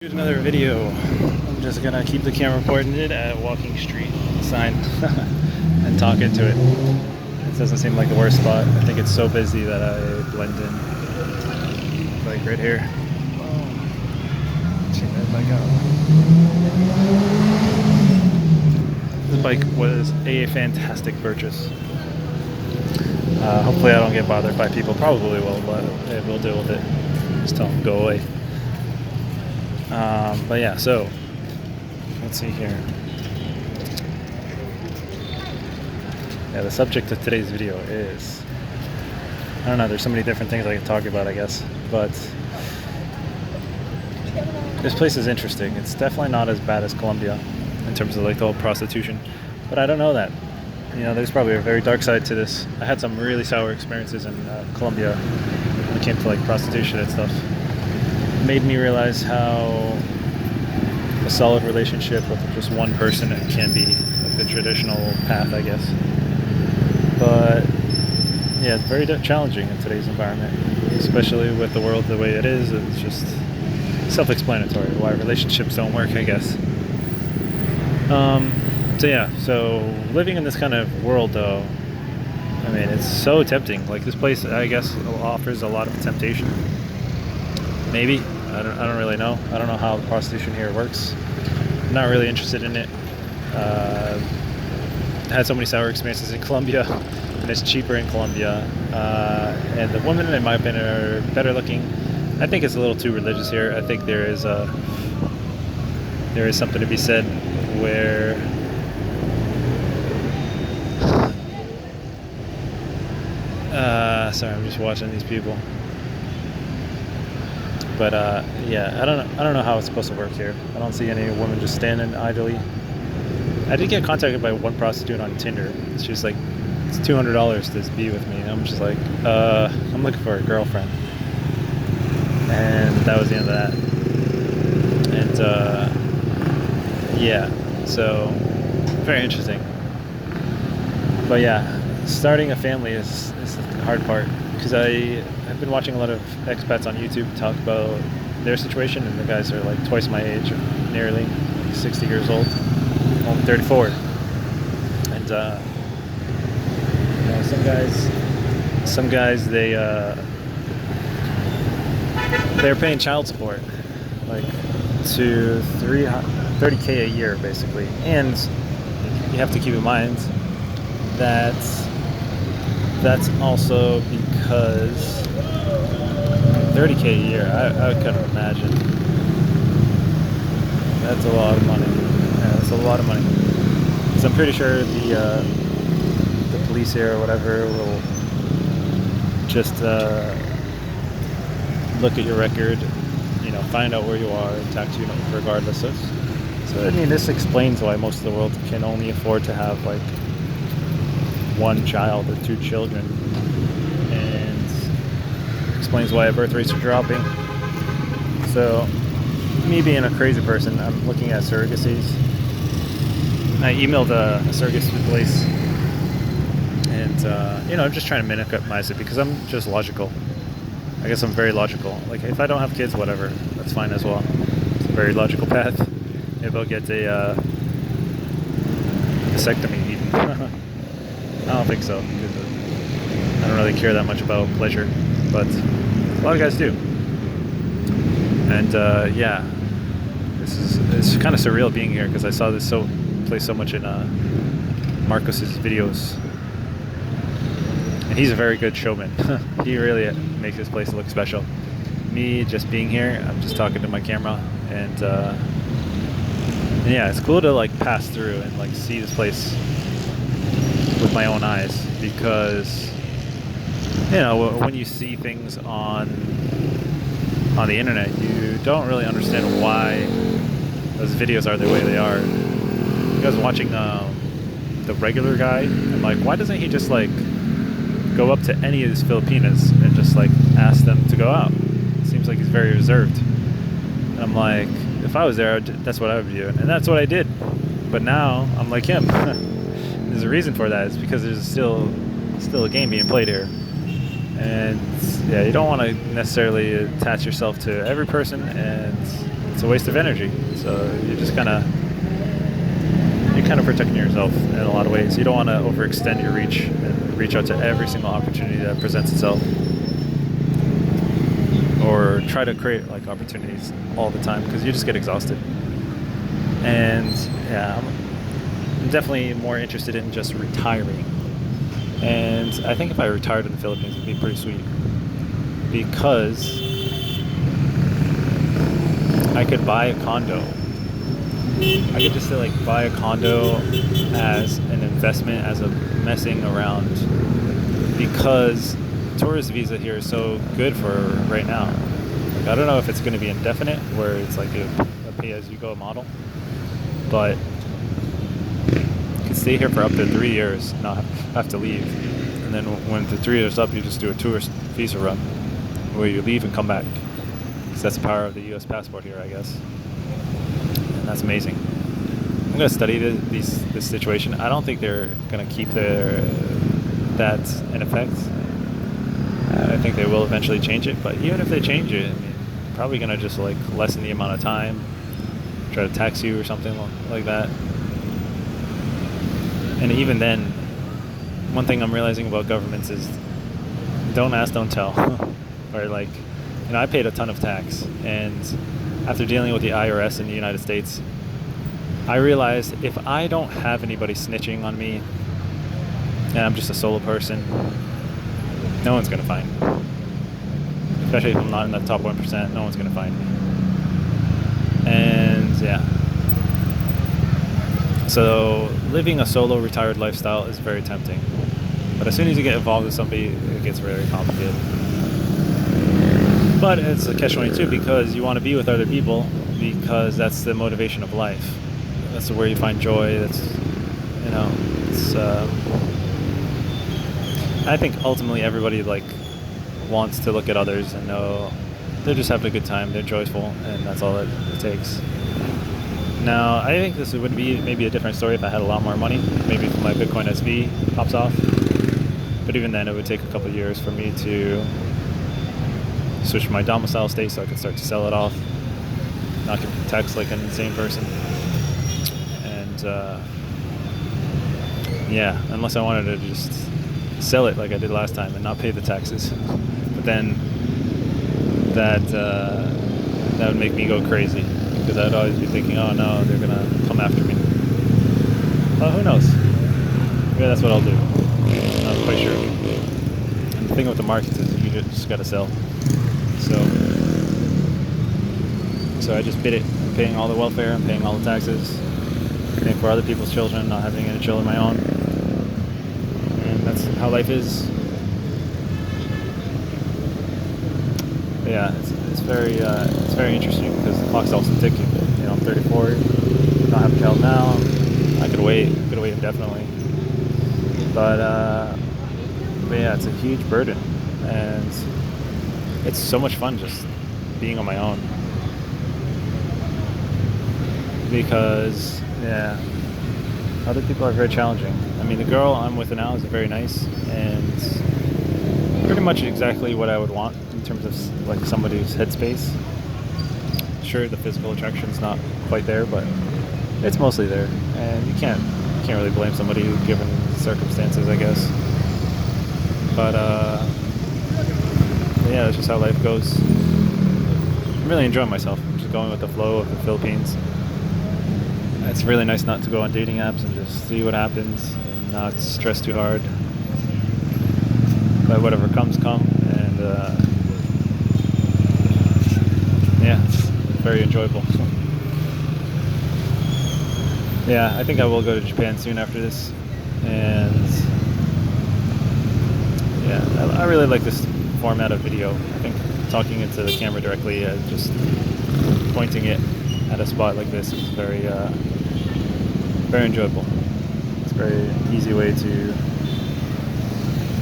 Here's another video. I'm just gonna keep the camera pointed at Walking Street sign and talk into it. It doesn't seem like the worst spot. I think it's so busy that I blend in. Like right here. Check that bike out. This bike was a fantastic purchase. Hopefully I don't get bothered by people. Probably will, but we'll deal with it. Just tell them go away. But yeah, so let's see here. Yeah, the subject of today's video is, I don't know, there's so many different things I can talk about, I guess, but this place is interesting. It's definitely not as bad as Colombia in terms of like the whole prostitution, but I don't know that. You know, there's probably a very dark side to this. I had some really sour experiences in Colombia when it came to like prostitution and stuff. It made me realize how a solid relationship with just one person it can be like the traditional path, I guess. But yeah, it's very challenging in today's environment, especially with the world the way it is. It's just self-explanatory why relationships don't work, I guess. So yeah, so living in this kind of world though, I mean, it's so tempting. Like this place, I guess, offers a lot of temptation. Maybe. I don't really know. I don't know how the prostitution here works. I'm not really interested in it. Had so many sour experiences in Colombia, and it's cheaper in Colombia. And the women, in my opinion, are better looking. I think it's a little too religious here. I think there is something to be said where sorry, I'm just watching these people. But yeah, I don't know how it's supposed to work here. I don't see any women just standing idly. I did get contacted by one prostitute on Tinder. She's like, it's $200 to be with me. And I'm just like, I'm looking for a girlfriend. And that was the end of that. And yeah, so very interesting. But yeah, starting a family is the hard part. Because I've been watching a lot of expats on YouTube talk about their situation, and the guys are like twice my age, nearly 60 years old, only 34. And you know, some guys they're paying child support, like to $30K a year basically, and you have to keep in mind that that's also because $30K a year, I couldn't imagine. That's a lot of money. Yeah, that's a lot of money. So I'm pretty sure the police here or whatever will just look at your record, you know, find out where you are and tax you regardless of. So I mean, this explains why most of the world can only afford to have like one child or two children, and explains why birth rates are dropping. So me being a crazy person, I'm looking at surrogacies. I emailed a surrogacy place, and you know, I'm just trying to minimize it because I'm just logical. I guess I'm very logical. Like if I don't have kids, whatever, that's fine as well. It's a very logical path. Maybe I'll get a vasectomy even. I don't think so, because I don't really care that much about pleasure, but a lot of guys do. And yeah, it's kind of surreal being here because I saw this play so much in Marcos's videos, and he's a very good showman. He really makes this place look special. Me just being here, I'm just talking to my camera, and yeah, it's cool to like pass through and like see this place with my own eyes, because you know, when you see things on the internet, you don't really understand why those videos are the way they are. You guys watching the regular guy, I'm like, why doesn't he just like go up to any of these Filipinas and just like ask them to go out? It seems like he's very reserved. And I'm like, if I was there, that's what I would do, and that's what I did. But now I'm like him. There's a reason for that. It's because there's still a game being played here, and yeah, you don't want to necessarily attach yourself to every person, and it's a waste of energy. So you're kind of protecting yourself in a lot of ways. You don't want to overextend your reach and reach out to every single opportunity that presents itself, or try to create like opportunities all the time, because you just get exhausted. And yeah, I'm definitely more interested in just retiring. And I think if I retired in the Philippines, it'd be pretty sweet, because I could buy a condo. I could just like buy a condo as an investment, as a messing around, because tourist visa here is so good for right now. Like, I don't know if it's going to be indefinite, where it's like a pay-as-you-go model, but you can stay here for up to 3 years, not have to leave. And then when the 3 years up, you just do a tourist visa run, where you leave and come back. Because that's the power of the U.S. passport here, I guess. And that's amazing. I'm going to study this situation. I don't think they're going to keep that in effect. I think they will eventually change it. But even if they change it, I mean, probably going to just like lessen the amount of time, try to tax you or something like that. And even then, one thing I'm realizing about governments is don't ask, don't tell. Or like, I paid a ton of tax, and after dealing with the IRS in the United States, I realized if I don't have anybody snitching on me, and I'm just a solo person, no one's gonna find me. Especially if I'm not in the top 1%, no one's gonna find me. And yeah. So living a solo retired lifestyle is very tempting. But as soon as you get involved with somebody, it gets very complicated. But it's a catch-22, because you want to be with other people, because that's the motivation of life. That's where you find joy. That's, it's. I think ultimately everybody like wants to look at others and know they're just having a good time, they're joyful, and that's all it takes. Now, I think this would be maybe a different story if I had a lot more money. Maybe if my Bitcoin SV pops off. But even then, it would take a couple of years for me to switch my domicile state so I could start to sell it off, not get taxed like an insane person. And yeah, unless I wanted to just sell it like I did last time and not pay the taxes. But then that would make me go crazy, because I'd always be thinking, oh no, they're gonna come after me. Well, who knows? Maybe that's what I'll do. I'm not quite sure. And the thing with the markets is you just gotta sell. So I just bid it. I'm paying all the welfare, I'm paying all the taxes, paying for other people's children, not having any children of my own. And that's how life is. But yeah, it's very interesting, because the clock's also ticking. I'm 34, don't have a child now. I could wait indefinitely. But yeah, it's a huge burden, and it's so much fun just being on my own. Because, yeah, other people are very challenging. I mean, the girl I'm with now is very nice, and pretty much exactly what I would want in terms of like somebody's headspace. Sure, the physical attraction's not quite there, but it's mostly there, and you can't really blame somebody given circumstances, I guess. But yeah, that's just how life goes. I'm really enjoying myself. I'm just going with the flow of the Philippines. It's really nice not to go on dating apps and just see what happens and not stress too hard. But whatever comes, and yeah, it's very enjoyable. Yeah, I think I will go to Japan soon after this, and yeah, I really like this format of video. I think talking into the camera directly, just pointing it at a spot like this is very enjoyable. It's a very easy way to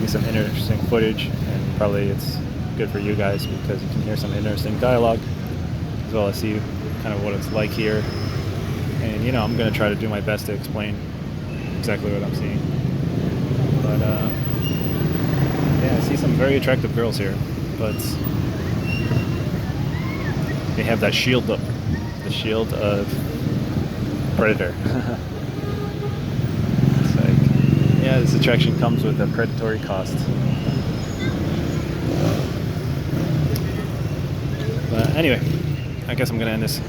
get some interesting footage, and probably it's good for you guys because you can hear some interesting dialogue, as well as see kind of what it's like here. And I'm going to try to do my best to explain exactly what I'm seeing. But yeah, I see some very attractive girls here, but they have that shield up. the shield of Predator. It's like, yeah, this attraction comes with a predatory cost. But anyway, I guess I'm gonna end this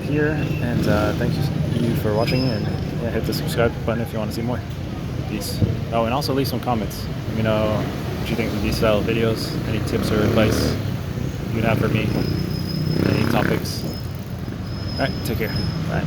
here, and thank you for watching, and yeah, hit the subscribe button if you want to see more. Peace. Oh, and also leave some comments. Let me know what you think of these style of videos, any tips or advice you'd have for me, any topics. Alright, take care. Bye.